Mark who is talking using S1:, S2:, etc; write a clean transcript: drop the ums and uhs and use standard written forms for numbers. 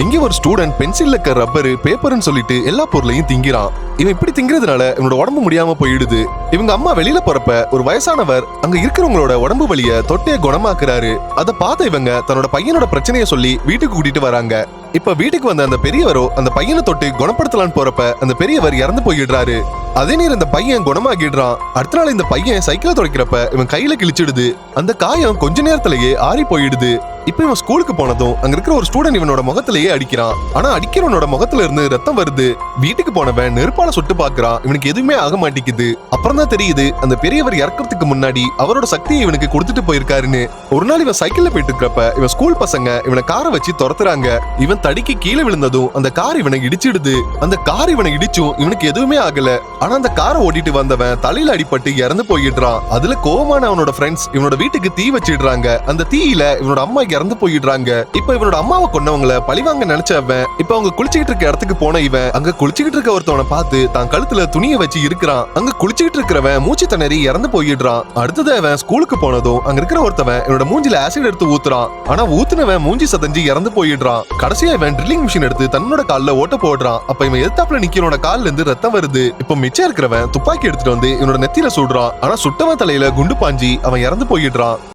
S1: எங்க ஒரு ஸ்டூடெண்ட் பென்சில்ல இருக்க ரப்பர் பேப்பர்னு சொல்லிட்டு எல்லா பொருளையும் திங்கிறான். இவன் இப்படி திங்கிறதுனால இவனோட உடம்பு முடியாம போயிடுது. இவங்க அம்மா வெளியில போறப்ப ஒரு வயசானவர் அங்க இருக்கிறவங்களோட உடம்பு வலிய தொட்டைய குணமாக்குறாரு. அதை பார்த்த இவங்க தன்னோட பையனோட பிரச்சனைய சொல்லி வீட்டுக்கு கூட்டிட்டு வராங்க. இப்ப வீட்டுக்கு வந்த அந்த பெரியவரோ அந்த பையனை தொட்டு குணப்படுத்தலான்னு போறப்ப அந்த பெரியவர் இறந்து போயிடுறாரு. அதே நேரம் இந்த பையன் குணமாகிடுறான். அடுத்த நாள் இந்த பையன் சைக்கிளை துடைக்கிறப்ப இவன் கையில கிழிச்சிடுது. அந்த காயம் கொஞ்ச நேரத்திலேயே ஆறி போயிடுது. இப்ப இவன் ஸ்கூலுக்கு போனதும் அங்க இருக்கிற ஒரு ஸ்டூடெண்ட் இவனோட முகத்திலேயே அடிக்கிறான். ஆனா அடிக்கிறவனோட முகத்துல இருந்து ரத்தம் வருது. வீட்டுக்கு போனவன் நெருப்பால சுட்டு பாக்குறான். இவனுக்கு எதுவுமே ஆக மாட்டேங்குது. அப்புறம் தான் தெரியுது அந்த பெரியவர் இறக்கிறதுக்கு முன்னாடி அவரோட சக்தியை இவனுக்கு கொடுத்துட்டு போயிருக்காருன்னு. ஒரு நாள் இவன் சைக்கிள்ல போயிட்டு இருக்கிறப்ப இவன் ஸ்கூல் பசங்க இவனை காரை வச்சு துரத்துறாங்க. இவன் தடிக்கு கீழே விழுந்ததும் அந்த கார் இவனை இடிச்சிடுது. அந்த கார் இவனை இடிச்சும் இவனுக்கு எதுவுமே ஆகல. ஆனா அந்த காரை ஓட்டிட்டு வந்தவன் தலையில அடிபட்டு இறந்து போயிடுறான். அதுல கோவமான அவனோட ஃப்ரெண்ட்ஸ் இவனோட வீட்டுக்கு தீ வச்சிடுறாங்க. அந்த தீயில இவனோட அம்மா இறந்து போயிடுறாங்க. இப்ப இவனோட அம்மாவை கொன்னவங்கள பழிவாங்க நினைச்சவன் இப்ப அவங்க குளிச்சுக்கிட்டு இருக்க இடத்துக்கு போன இவன் அங்க குளிச்சுக்கிட்டு இருக்க ஒருத்தவனை பார்த்து தான் கழுத்துல துணியை வச்சு இருக்கிறான். அங்க குளிச்சுக்கிட்டு இருக்கிறவன் மூச்சு திணறி இறந்து போயிடுறான். அடுத்தது அவன் ஸ்கூலுக்கு போனதும் அங்க இருக்கிற ஒருத்தவன் இவனோட மூஞ்சில ஆசிட் எடுத்து ஊத்துறான். ஆனா ஊத்துனவன் மூஞ்சி சதஞ்சு இறந்து போயிடுறான். கடைசியா இவன் ட்ரில்லிங் மிஷின் எடுத்து தன்னோட கால்ல ஓட்ட போடுறான். அப்ப இவன் எதிர்த்தாப்புல நிக்கிறவனோட கால்ல இருந்து ரத்தம் வருது. இப்ப மிச்சம் இருக்கிறவன் துப்பாக்கி எடுத்துட்டு வந்து இவனோட நெத்தியில சுடுறான். ஆனா சுட்டவன் தலையில குண்டு பாஞ்சி அவன் இறந்து போயிடுறான்.